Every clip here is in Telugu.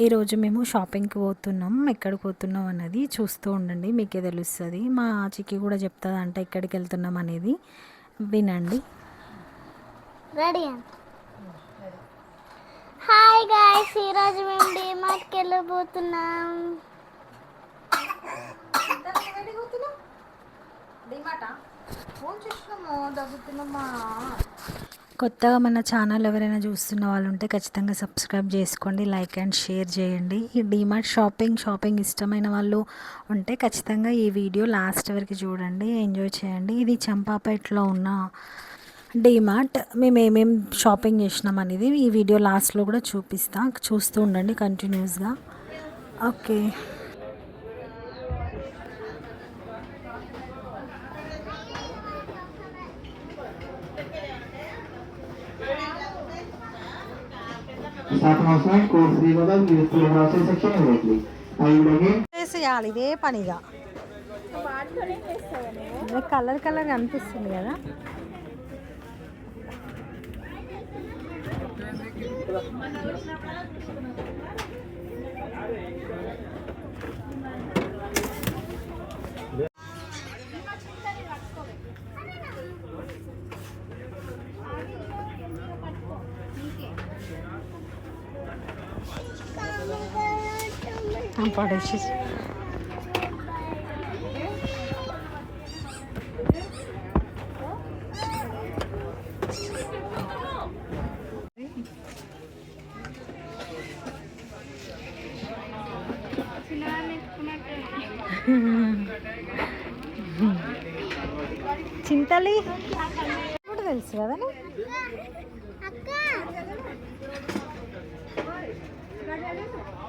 ఈరోజు మేము షాపింగ్కి పోతున్నాం. ఎక్కడికి పోతున్నాం అన్నది చూస్తూ ఉండండి, మీకే తెలుస్తుంది. మా చిక్కి కూడా చెప్తుంది అంట ఎక్కడికి వెళ్తున్నాం అనేది. వినండి. రెడీ. హాయ్ గాయ్స్, ఈరోజు మేము డీమార్ట్కి వెళ్ళబోతున్నాం. కొత్తగా మన ఛానల్ ఎవరైనా చూస్తున్న వాళ్ళు ఉంటే ఖచ్చితంగా సబ్స్క్రైబ్ చేసుకోండి, లైక్ అండ్ షేర్ చేయండి. ఈ డీమార్ట్ షాపింగ్ ఇష్టమైన వాళ్ళు ఉంటే ఖచ్చితంగా ఈ వీడియో లాస్ట్ వరకు చూడండి, ఎంజాయ్ చేయండి. ఇది చంపాపేటలో ఉన్న డీమార్ట్. మేము ఏమేమి షాపింగ్ చేసినాం అనేది ఈ వీడియో లాస్ట్లో కూడా చూస్తూ ఉండండి కంటిన్యూస్గా. ఓకే. చేసేయాలి ఇదే పనిగా. కలర్ కలర్ అనిపిస్తుంది కదా. పడేసి చింతలి కూడా తెలుసు కదా.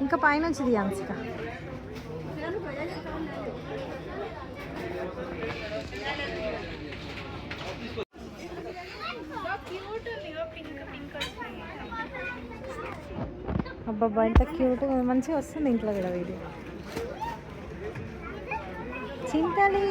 ఇంకా పైనుంచి దియాంశిక. అబ్బాబ్బా ఇంత క్యూట్ మంచిగా వస్తుంది ఇంట్లో కూడా వీడియో. చింతలి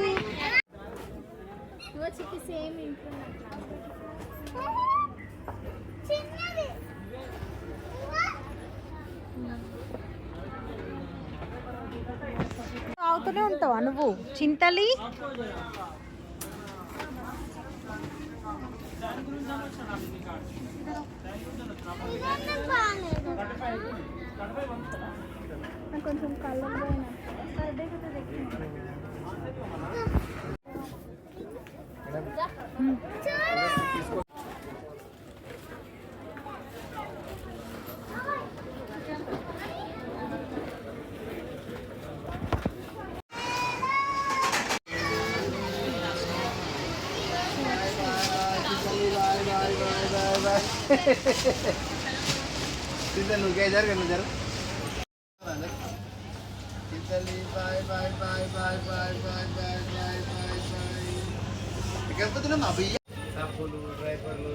అవుతూనే ఉంటావా నువ్వు చింతలి? కొంచెం కలర్ నువ్వు జరు నువ్వు జరు bye bye bye bye bye bye bye bye bye bye. ఎక్కడికి పోతున్నాం మా బియ్య షాపులు డ్రైవర్లు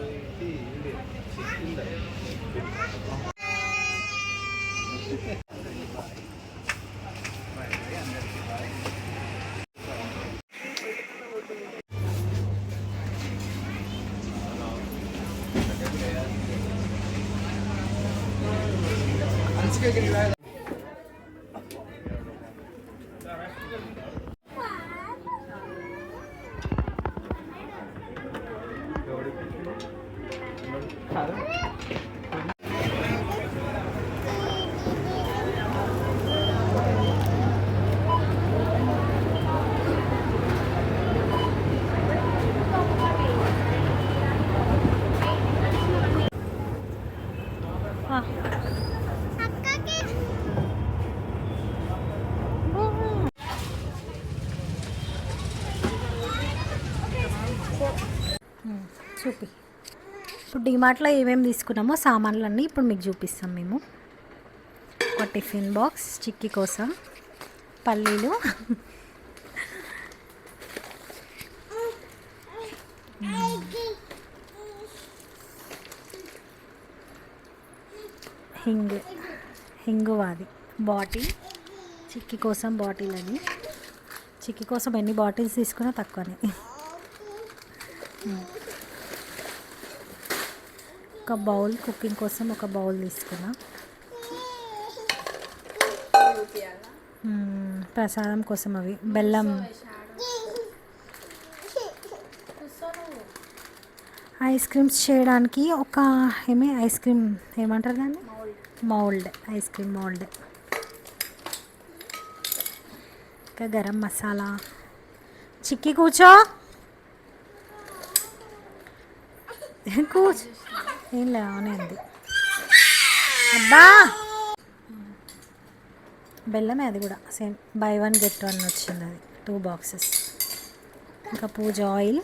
చూపి. ఇప్పుడు డీమార్ట్లో ఏమేమి తీసుకున్నామో సామాన్లన్నీ ఇప్పుడు మీకు చూపిస్తాం మేము. ఒక టిఫిన్ బాక్స్ చిక్కీ కోసం, పల్లీలు, హింగువాది బాటిల్, చిక్కీ కోసం బాటిల్. అని చిక్కీ కోసం ఎన్ని బాటిల్స్ తీసుకున్నా తక్కువనే. ఒక బౌల్, కుకింగ్ కోసం ఒక బౌల్ తీసుకున్నా. ప్రసాదం కోసం అవి బెల్లం ఐస్ క్రీమ్స్ చేయడానికి ఒక ఐస్ క్రీమ్ ఏమంటారు దాన్ని మౌల్డ్ ఐస్ క్రీమ్ మౌల్డ్. ఇంకా గరం మసాలా. చిక్కి కూర్చో కూర్చో ఏం లేవనే ఉంది. అబ్బా బెల్లమే అది కూడా సేమ్ బై 1 get 1 వచ్చింది అది 2 boxes. ఇంకా పూజ ఆయిల్,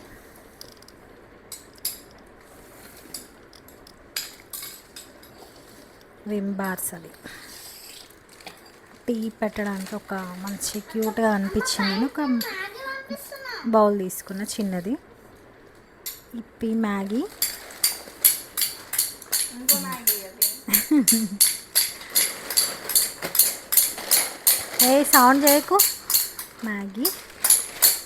విమ్ బార్స్ అవి టీ పెట్టడానికి ఒక మంచి క్యూట్గా అనిపించింది. ఒక బౌల్ తీసుకున్న చిన్నది. ఇప్పి మ్యాగీ ఏ సౌండ్ చేయకు. మ్యాగీ.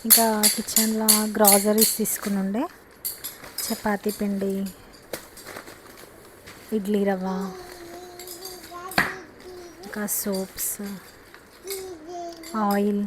ఇంకా కిచెన్లో గ్రాసరీస్ తీసుకుని ఉండే చపాతీ పిండి, ఇడ్లీ రవ్వ, ఇంకా సోప్స్, ఆయిల్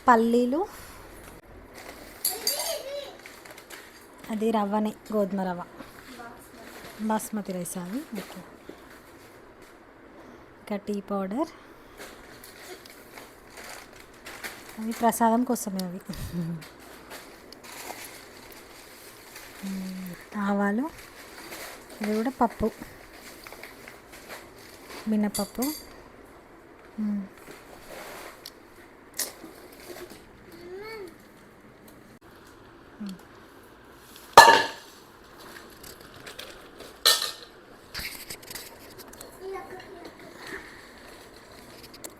పల్లీలు, అది రవ్వనే గోధుమ రవ్వ బాస్మతి రైస్ అది. ఓకే. ఇంకా టీ పౌడర్, అవి ప్రసాదం కోసమే అవి. ఆవాలు, ఇది కూడా పప్పు మినపప్పు.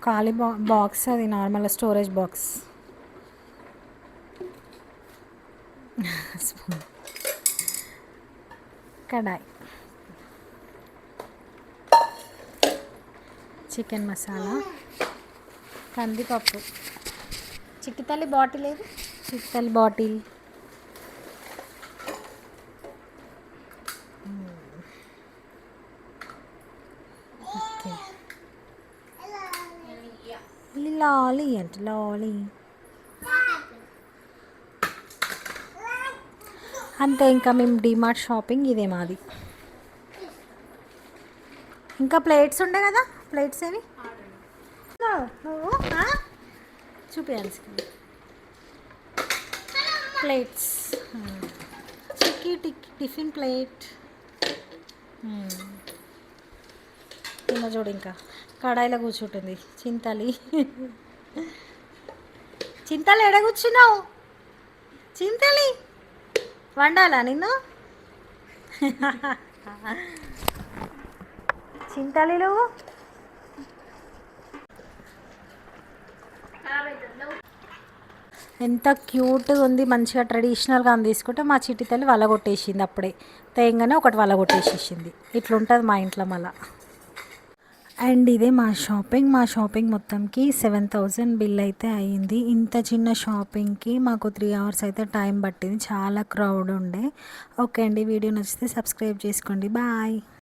ఖాళీ బాక్స్ అది నార్మల్ స్టోరేజ్ బాక్స్. కడాయి, చికెన్ మసాలా, కందిపప్పు, చిక్కితల్లి బాటిల్ ఏది చిక్కితల్లి బాటిల్, లాలీ అంటే లాలీ. అంతే. ఇంకా మేము డిమార్ట్ షాపింగ్ ఇదే మాది. ఇంకా ప్లేట్స్ ఉండే కదా, ప్లేట్స్ ఏవి నువ్వు చూపించాల్సి ప్లేట్స్. చిక్కి టిఫిన్ ప్లేట్. కింద చూడు ఇంకా కడాయిలో కూర్చుంటుంది చింతలి. చింతలి ఎడ కూర్చున్నావు చింతలి? వండాలా నిన్ను? చింతలి నువ్వు ఎంత క్యూట్గా ఉంది, మంచిగా ట్రెడిషనల్గా అని తీసుకుంటే మా చిట్టి తల్లి వలగొట్టేసింది. అప్పుడే తేయంగానే ఒకటి వలగొట్టేసేసింది. ఇట్లుంటుంది మా ఇంట్లో మళ్ళా. అండ్ ఇదే మా షాపింగ్ మొత్తంకి 7,000 బిల్ అయితే అయ్యింది. ఇంత చిన్న షాపింగ్కి మాకు 3 hours అయితే టైం పట్టింది. చాలా క్రౌడ్ ఉండే. ఓకే అండి, వీడియో నచ్చితే సబ్స్క్రైబ్ చేసుకోండి. బాయ్.